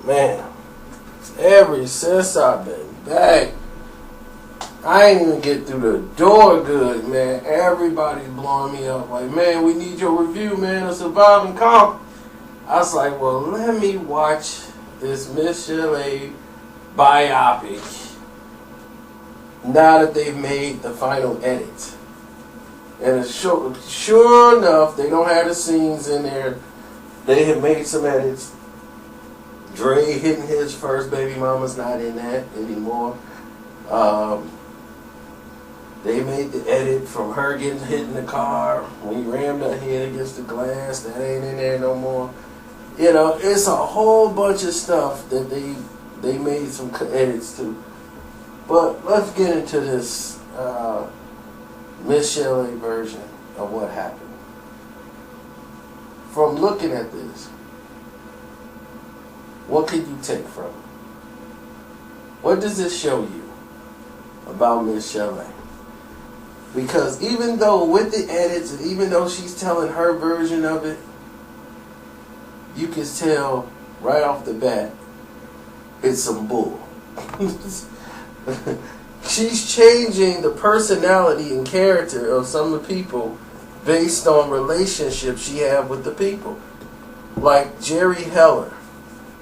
Man, ever since I've been back, I ain't even get through the door good, man. Everybody's blowing me up. Like, man, we need your review, man, of Surviving Compton. I was like, well, let me watch this Michel'le biopic now that they've made the final edit. And it's sure enough, they don't have the scenes in there. They have made some edits. Dre hitting his first baby mama's not in that anymore. They made the edit from her getting hit in the car when he rammed her head against the glass. That ain't in there no more. You know, it's a whole bunch of stuff that they made some edits to. But let's get into this Michel'le version of what happened. From looking at this, what can you take from it? What does this show you about Michel'le? Because even though with the edits and even though she's telling her version of it, you can tell right off the bat it's some bull. She's changing the personality and character of some of the people based on relationships she have with the people. Like Jerry Heller.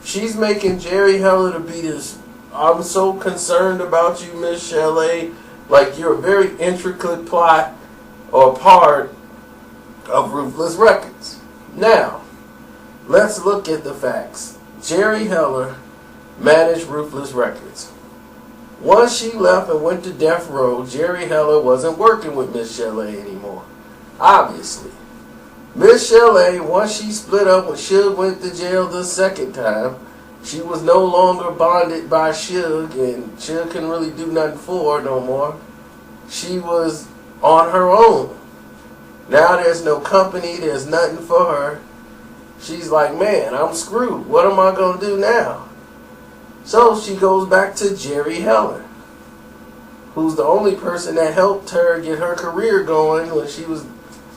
She's making Jerry Heller to be this, I'm so concerned about you, Michel'le. Like you're a very intricate plot or part of Ruthless Records. Now, let's look at the facts. Jerry Heller managed Ruthless Records. Once she left and went to Death Row, Jerry Heller wasn't working with Michel'le anymore. Obviously. Michel'le, once she split up when Suge went to jail the second time, she was no longer bonded by Suge, and Suge couldn't really do nothing for her no more. She was on her own. Now there's no company, there's nothing for her. She's like, man, I'm screwed. What am I going to do now? So she goes back to Jerry Heller, who's the only person that helped her get her career going when she was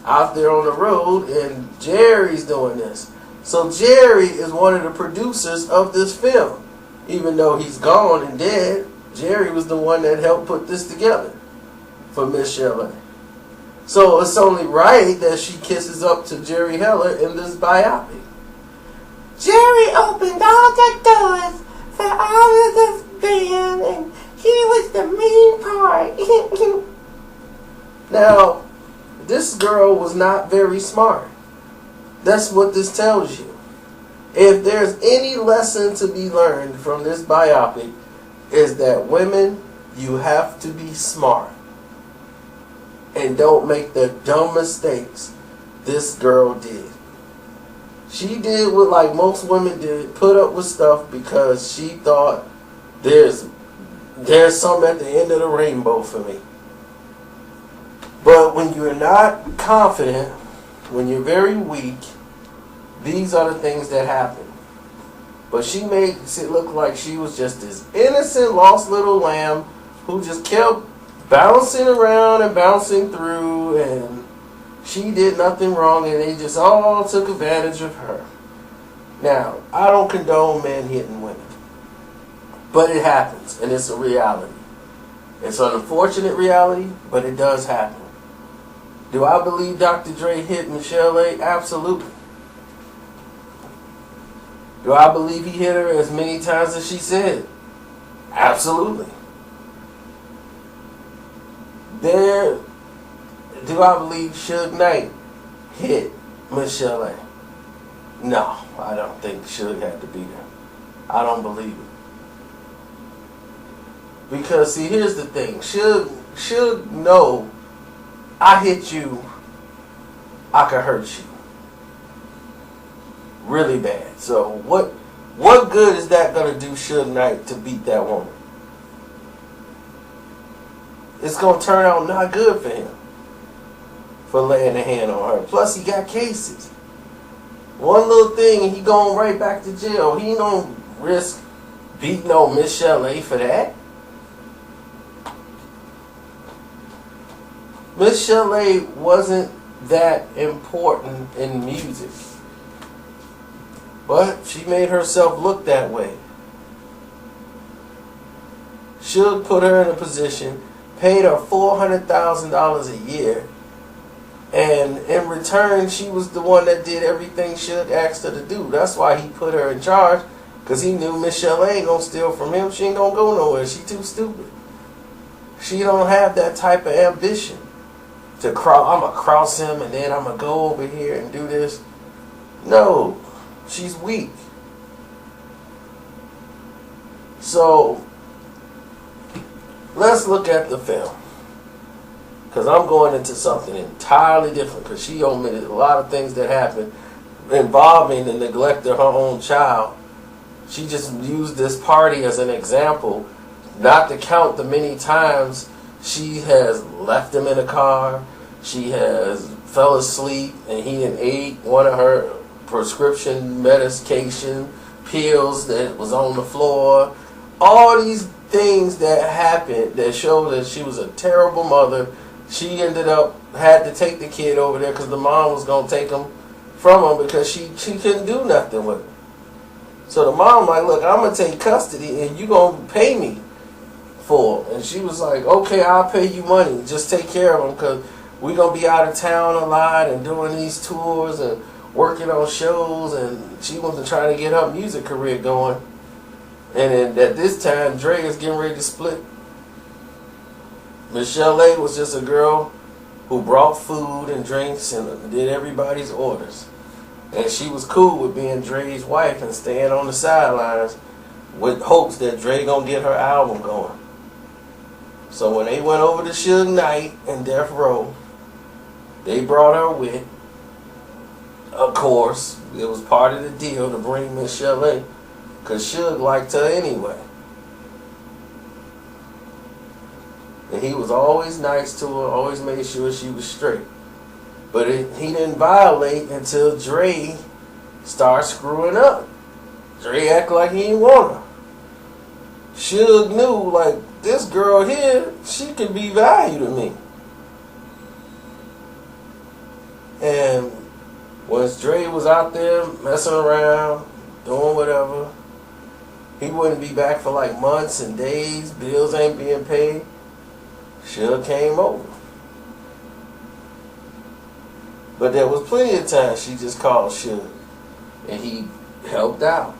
out there on the road, and Jerry's doing this. So Jerry is one of the producers of this film. Even though he's gone and dead, Jerry was the one that helped put this together for Michel'le. So it's only right that she kisses up to Jerry Heller in this biopic. Jerry opened all the doors for all of this band, and he was the main part. Now, this girl was not very smart. That's what this tells you. If there's any lesson to be learned from this biopic, is that women, you have to be smart. And don't make the dumb mistakes this girl did. She did what like most women did, put up with stuff because she thought there's something at the end of the rainbow for me. But when you're not confident, when you're very weak, these are the things that happen. But she made it look like she was just this innocent, lost little lamb who just kept bouncing around and bouncing through, and she did nothing wrong, and they just all took advantage of her. Now, I don't condone men hitting women, but it happens, and it's a reality. It's an unfortunate reality, but it does happen. Do I believe Dr. Dre hit Michel'le? Absolutely. Do I believe he hit her as many times as she said? Absolutely. Do I believe Suge Knight hit Michel'le? No, I don't think Suge had to be there. I don't believe it. Because, see, here's the thing. Suge know I hit you, I could hurt you. Really bad. So what good is that going to do Suge Knight to beat that woman? It's going to turn out not good for him for laying a hand on her. Plus, he got cases. One little thing and he going right back to jail. He ain't going to risk beating on Michel'le for that. Michel'le wasn't that important in music. But she made herself look that way. Suge put her in a position, paid her $400,000 a year, and in return, she was the one that did everything Suge asked her to do. That's why he put her in charge, because he knew Michel'le ain't gonna steal from him. She ain't gonna go nowhere. She too stupid. She don't have that type of ambition to cross. I'm gonna cross him, and then I'm gonna go over here and do this. No, she's weak. So let's look at the film, because I'm going into something entirely different, because she omitted a lot of things that happened involving the neglect of her own child. She just used this party as an example, not to count the many times she has left him in a car, she has fell asleep and he had ate one of her prescription medication pills that was on the floor. All these things that happened that showed that she was a terrible mother. She ended up had to take the kid over there because the mom was going to take him from him because she couldn't do nothing with him. So the mom like, look, I'm going to take custody and you going to pay me for him. And she was like, okay, I'll pay you money. Just take care of him because we're going to be out of town a lot and doing these tours and working on shows. And she wasn't trying to get her music career going. And then at this time, Dre is getting ready to split. Michel'le was just a girl who brought food and drinks and did everybody's orders. And she was cool with being Dre's wife and staying on the sidelines with hopes that Dre gonna get her album going. So when they went over to Suge Knight and Death Row, they brought her with. Of course, it was part of the deal to bring Michel'le, because Suge liked her anyway. And he was always nice to her, always made sure she was straight. But he didn't violate until Dre started screwing up. Dre acted like he didn't want her. Suge knew, like, this girl here, she could be value to me. And once Dre was out there messing around, doing whatever, he wouldn't be back for like months and days, bills ain't being paid. Suge came over. But there was plenty of times she just called Suge, and he helped out.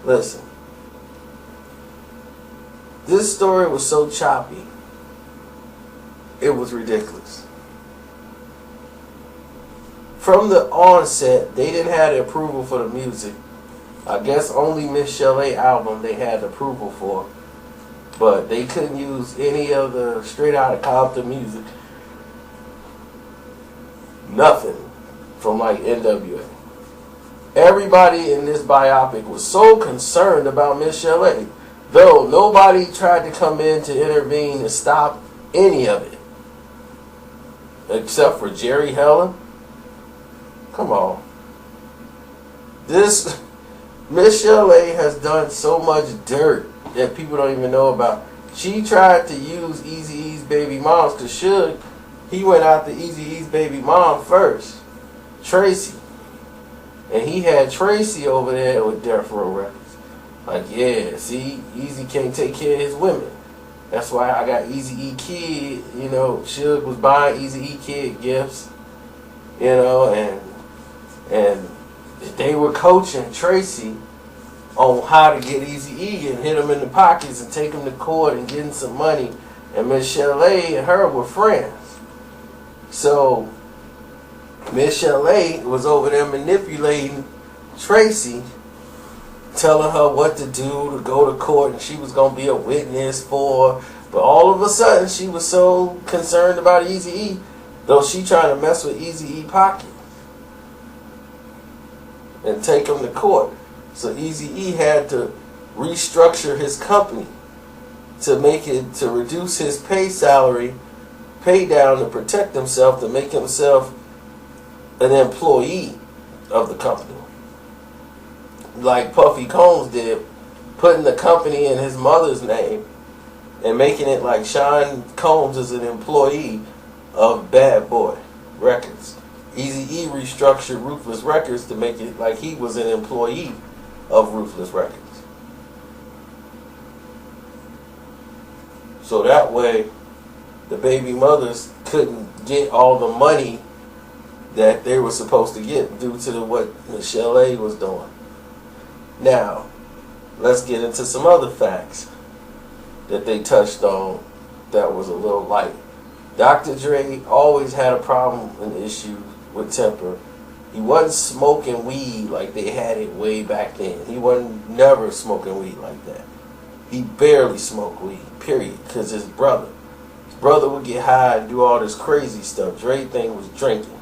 Listen, this story was so choppy, it was ridiculous. From the onset, they didn't have the approval for the music. I guess only Michel'le album they had approval for. But they couldn't use any of the Straight Outta Compton music. Nothing from like N.W.A. Everybody in this biopic was so concerned about Michel'le, though nobody tried to come in to intervene and stop any of it. Except for Jerry Heller. Come on. This Michel'le has done so much dirt that people don't even know about. She tried to use Eazy-E's baby moms because Suge, he went after Eazy-E's baby mom first, Tracy. And he had Tracy over there with Death Row Records. Like, yeah, see, Eazy can't take care of his women. That's why I got Eazy-E Kid, you know, Suge was buying Eazy-E Kid gifts, you know, and they were coaching Tracy on how to get Eazy-E and hit him in the pockets and take him to court and get him some money. And Michel'le and her were friends. So Michel'le was over there manipulating Tracy, telling her what to do to go to court, and she was going to be a witness for her. But all of a sudden, she was so concerned about Eazy-E, though she trying to mess with Eazy-E pocket and take him to court. So Eazy-E had to restructure his company to make it, to reduce his pay down to protect himself, to make himself an employee of the company, like Puffy Combs did putting the company in his mother's name and making it like Sean Combs is an employee of Bad Boy Records. Eazy-E restructured Ruthless Records to make it like he was an employee of Ruthless Records. So that way, the baby mothers couldn't get all the money that they were supposed to get due to what Michel'le was doing. Now, let's get into some other facts that they touched on that was a little light. Dr. Dre always had a problem, an issue with temper. He wasn't smoking weed like they had it way back then. He wasn't never smoking weed like that. He barely smoked weed, period, because his brother would get high and do all this crazy stuff. Dre thing was drinking.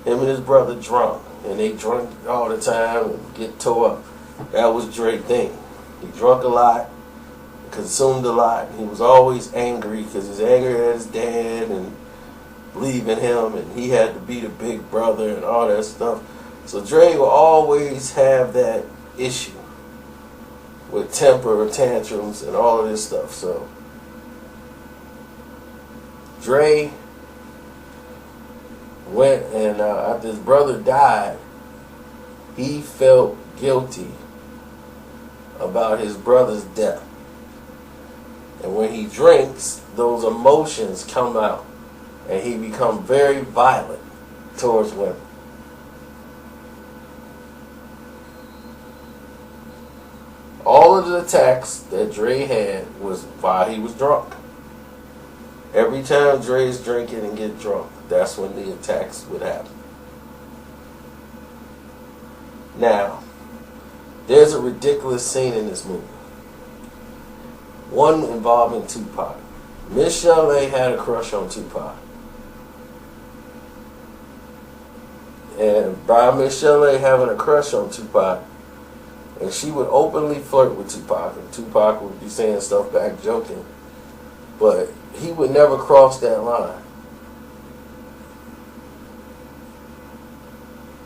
Him and his brother drunk, and they drunk all the time and get tore up. That was Dre thing. He drunk a lot, consumed a lot, and he was always angry because he was angry at his dad and leaving him, and he had to be the big brother and all that stuff. So Dre will always have that issue with temper or tantrums and all of this stuff. So Dre went and after his brother died, he felt guilty about his brother's death. And when he drinks, those emotions come out and he becomes very violent towards women. All of the attacks that Dre had was while he was drunk. Every time Dre's drinking and get drunk, that's when the attacks would happen. Now, there's a ridiculous scene in this movie. One involving Tupac. Michel'le had a crush on Tupac. And by Michel'le having a crush on Tupac, and she would openly flirt with Tupac, and Tupac would be saying stuff back, joking, but he would never cross that line.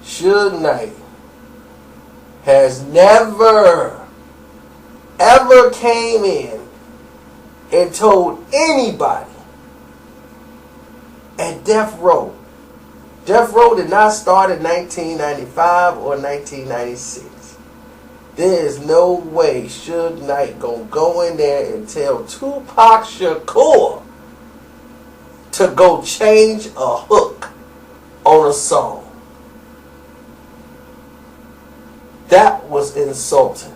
Suge Knight has never, ever came in and told anybody at Death Row. Death Row did not start in 1995 or 1996. There is no way Suge Knight gonna go in there and tell Tupac Shakur to go change a hook on a song. That was insulting.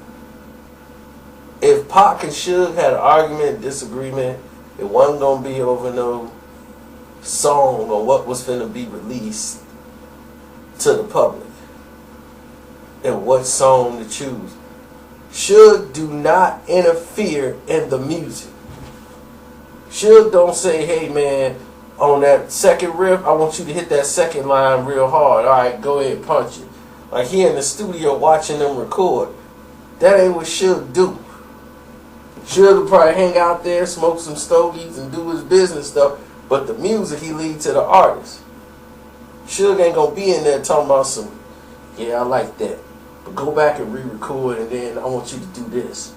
If Pac and Suge had an argument, disagreement, it wasn't gonna be over no song or what was finna be released to the public and what song to choose. Suge do not interfere in the music. Suge don't say, hey man, on that second riff, I want you to hit that second line real hard. Alright, go ahead, punch it. Like he in the studio watching them record. That ain't what Suge do. Suge will probably hang out there, smoke some stogies and do his business stuff, but the music he leave to the artist. Suge ain't gonna be in there talking about some, yeah, I like that, but go back and re-record and then I want you to do this.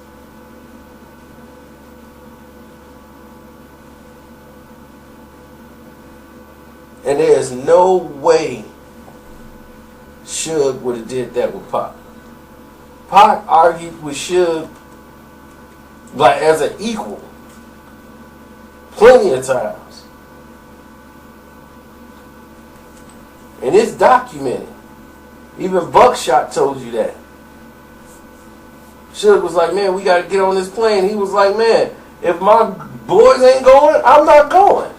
And there's no way Suge would have did that with Pac. Pac argued with Suge like as an equal plenty of times. And it's documented. Even Buckshot told you that. Suge was like, man, we got to get on this plane. He was like, man, if my boys ain't going, I'm not going.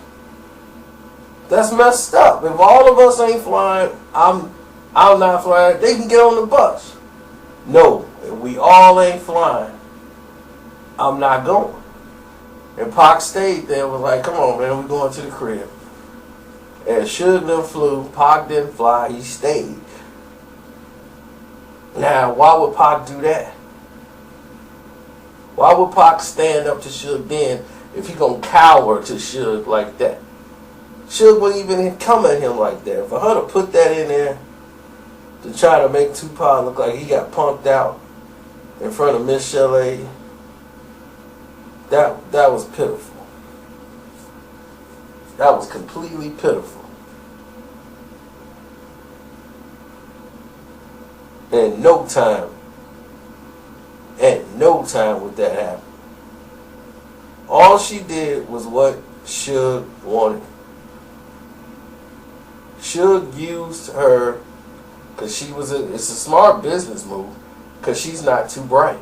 That's messed up. If all of us ain't flying, I'm not flying. They can get on the bus. No, if we all ain't flying, I'm not going. And Pac stayed there and was like, come on, man, we going to the crib. And Suge done flew. Pac didn't fly. He stayed. Now, why would Pac do that? Why would Pac stand up to Suge then if he gonna cower to Suge like that? Suge wouldn't even come at him like that. For her to put that in there to try to make Tupac look like he got punked out in front of Michel'le, that was pitiful. That was completely pitiful. And no time would that happen. All she did was what Suge wanted. Suge used her because it's a smart business move because she's not too bright.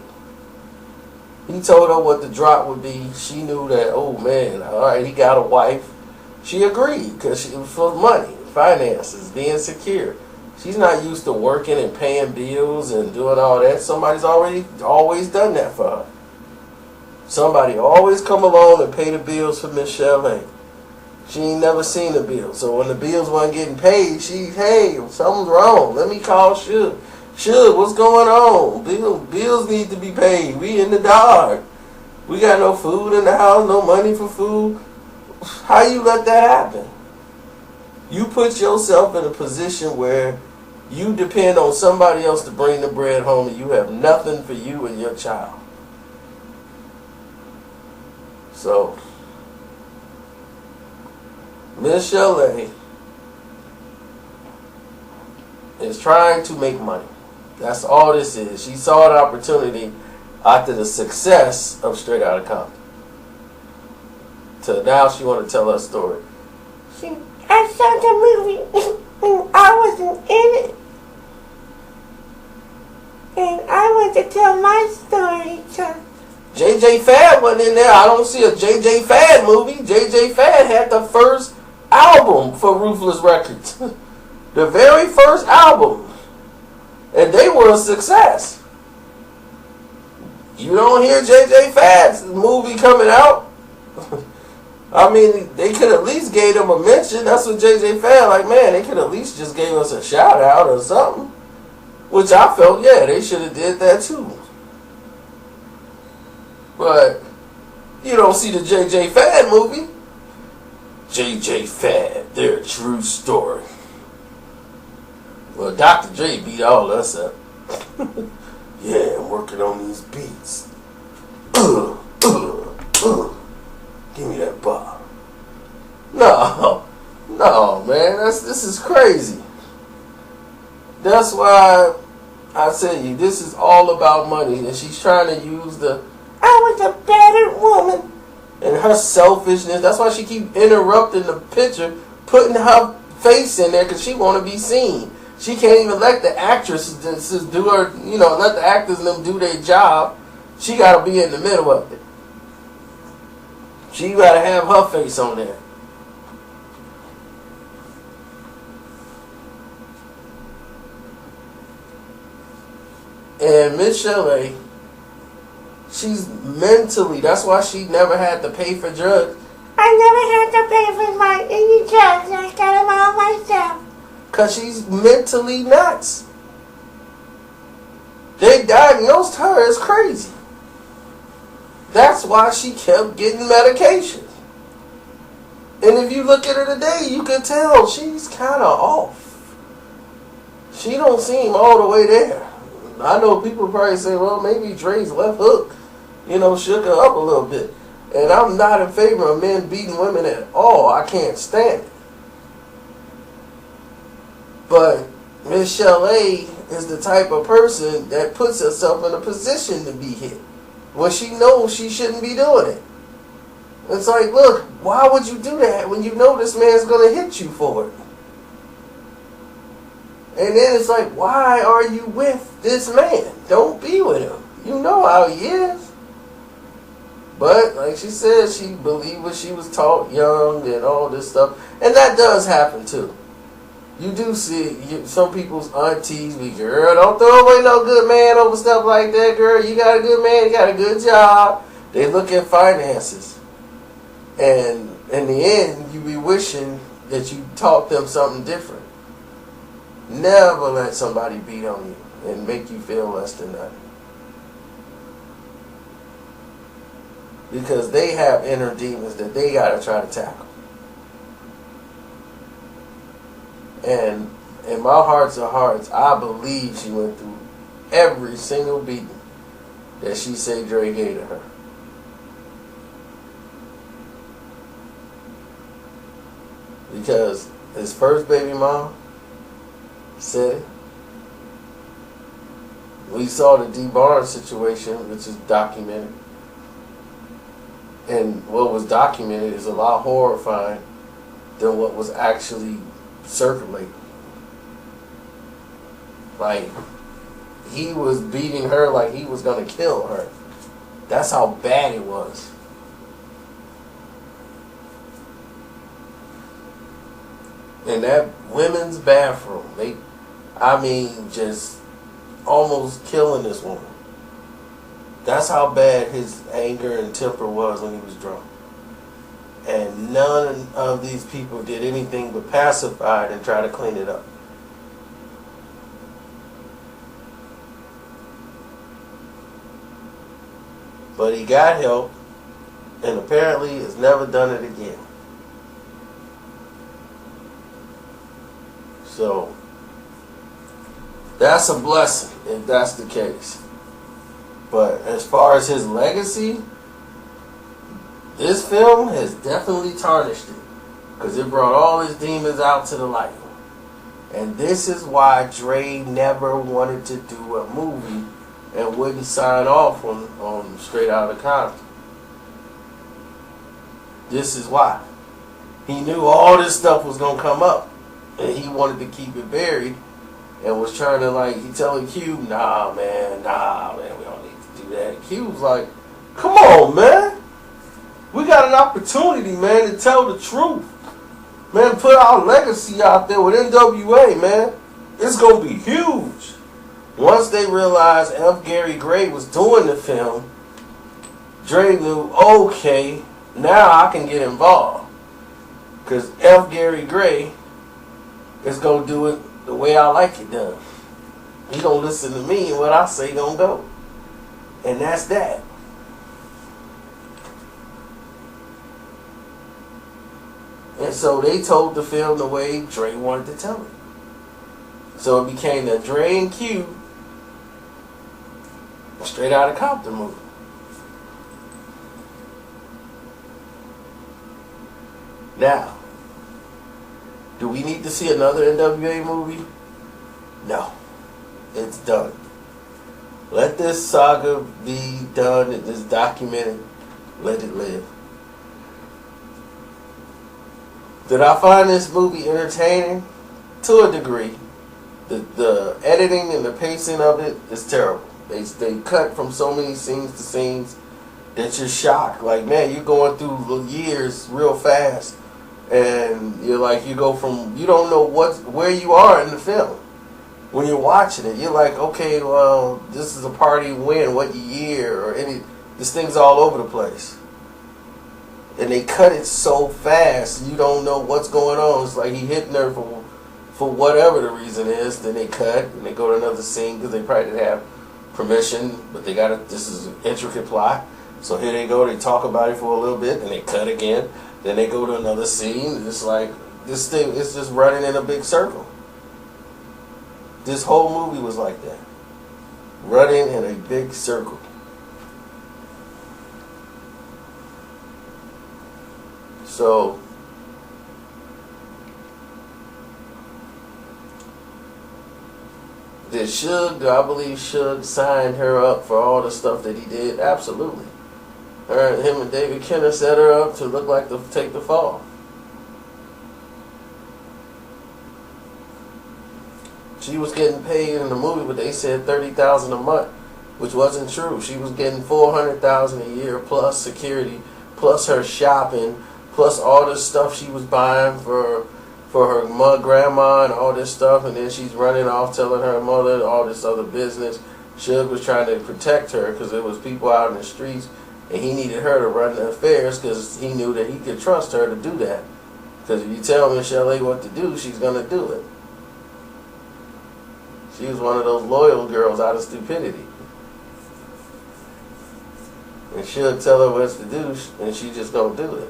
He told her what the drop would be. She knew that, oh man, alright, he got a wife. She agreed because it was for money, finances, being secure. She's not used to working and paying bills and doing all that. Somebody's always done that for her. Somebody always come along and pay the bills for Michel'le. She ain't never seen the bill. So when the bills weren't getting paid, hey, something's wrong. Let me call Suge. Suge, what's going on? Bills need to be paid. We in the dark. We got no food in the house, no money for food. How you let that happen? You put yourself in a position where you depend on somebody else to bring the bread home and you have nothing for you and your child. So, Michel'le is trying to make money. That's all this is. She saw an opportunity after the success of Straight Outta Compton. So now she want to tell her story. I saw the movie and I wasn't in it. And I want to tell my story. JJ Fad wasn't in there. I don't see a JJ Fad movie. JJ Fad had the first album for Ruthless Records. The very first album. And they were a success. You don't hear JJ Fad's movie coming out. I mean, they could at least gave them a mention. That's what JJ Fad, like, man, they could at least just gave us a shout out or something. Which I felt, yeah, they should have did that too. But you don't see the JJ Fad movie. JJ Fad, their true story. Well, Dr. Dre beat all us up. Yeah, I'm working on these beats. Give me that bar. No, man, this is crazy. That's why I tell you, this is all about money, and she's trying to use I was a battered woman. And her selfishness. That's why she keep interrupting the picture, putting her face in there because she want to be seen. She can't even let the actresses do her, let the actors and them do their job. She got to be in the middle of it. She got to have her face on there. And Michel'le, she's mentally, that's why she never had to pay for drugs. I never had to pay for any drugs. I got them all myself. Because she's mentally nuts. They diagnosed her as crazy. That's why she kept getting medication. And if you look at her today, you can tell she's kind of off. She don't seem all the way there. I know people probably say, well, maybe Dre's left hook, shook her up a little bit. And I'm not in favor of men beating women at all. I can't stand it. But Michel'le is the type of person that puts herself in a position to be hit when she knows she shouldn't be doing it. It's like, look, why would you do that when you know this man's going to hit you for it? And then it's like, why are you with this man? Don't be with him. You know how he is. But, like she said, she believed what she was taught young and all this stuff. And that does happen, too. You do see some people's aunties be, girl, don't throw away no good man over stuff like that, girl. You got a good man, you got a good job. They look at finances. And in the end, you be wishing that you taught them something different. Never let somebody beat on you and make you feel less than nothing. Because they have inner demons that they got to try to tackle. And in my hearts of hearts, I believe she went through every single beating that she said Dre gave to her. Because his first baby mom said it. We saw the D. Barnes situation, which is documented. And what was documented is a lot horrifying than what was actually circulating. Like, he was beating her like he was going to kill her. That's how bad it was. In that women's bathroom, just almost killing this woman. That's how bad his anger and temper was when he was drunk. And none of these people did anything but pacify it and try to clean it up. But he got help, and apparently has never done it again. So, that's a blessing if that's the case. But as far as his legacy, this film has definitely tarnished it. Because it brought all his demons out to the light. And this is why Dre never wanted to do a movie and wouldn't sign off on Straight Outta Compton. This is why. He knew all this stuff was going to come up. And he wanted to keep it buried. And was trying to, he telling Q, nah, man, we don't need to do that. And Q was like, come on, man. We got an opportunity, man, to tell the truth. Man, put our legacy out there with N.W.A, man. It's going to be huge. Once they realized F. Gary Gray was doing the film, Dre knew, okay, now I can get involved. Because F. Gary Gray is going to do it the way I like it done. He going to listen to me and what I say going to go. And that's that. And so they told the film the way Dre wanted to tell it. So it became the Dre and Q Straight Outta Compton movie. Now, do we need to see another N.W.A. movie? No. It's done. Let this saga be done. It is documented. Let it live. Did I find this movie entertaining? To a degree. The editing and the pacing of it is terrible. They cut from so many scenes to scenes that you're shocked. Like, man, you're going through the years real fast. And you're like, you go from, you don't know where you are in the film. When you're watching it, you're like, okay, well, this is a party when, what year, or this thing's all over the place. And they cut it so fast, you don't know what's going on. It's like he hitting her for whatever the reason is. Then they cut, and they go to another scene because they probably didn't have permission, but this is an intricate plot. So here they go, they talk about it for a little bit, and they cut again. Then they go to another scene, and it's like, this thing is just running in a big circle. This whole movie was like that. Running in a big circle. So, do I believe Suge signed her up for all the stuff that he did? Absolutely. Him and David Kenner set her up to look like to take the fall. She was getting paid in the movie, but they said $30,000 a month, which wasn't true. She was getting $400,000 a year plus security, plus her shopping, plus all this stuff she was buying for her grandma and all this stuff, and then she's running off telling her mother all this other business. Suge was trying to protect her because there was people out in the streets, and he needed her to run the affairs because he knew that he could trust her to do that. Because if you tell Michel'le what to do, she's going to do it. She was one of those loyal girls out of stupidity. And she'll tell her what to do, and she just don't do it.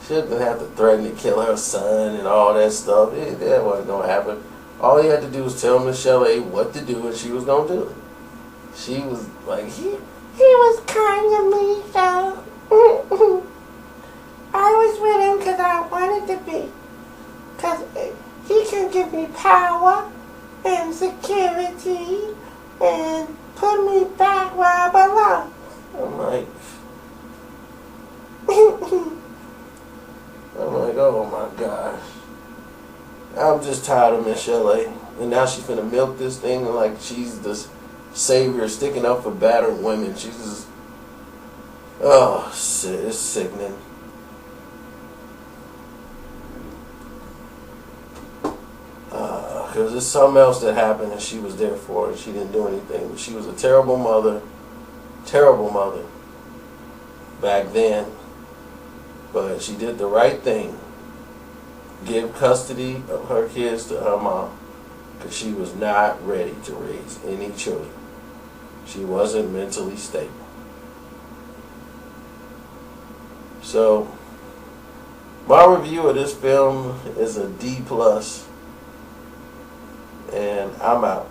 She didn't have to threaten to kill her son and all that stuff. That wasn't going to happen. All he had to do was tell Michel'le what to do, and she was going to do it. She was like, He was kind to me, so I was with him because I wanted to be. Because he can give me power and security and put me back where I belong. I'm like, oh my gosh. I'm just tired of Michel'le. And now she's finna milk this thing like she's the savior sticking up for battered women. She's just, oh, it's sickening. Because there's something else that happened and she was there for it. She didn't do anything. But she was a terrible mother back then. But she did the right thing. Give custody of her kids to her mom. Because she was not ready to raise any children. She wasn't mentally stable. So, my review of this film is a D+. And I'm out.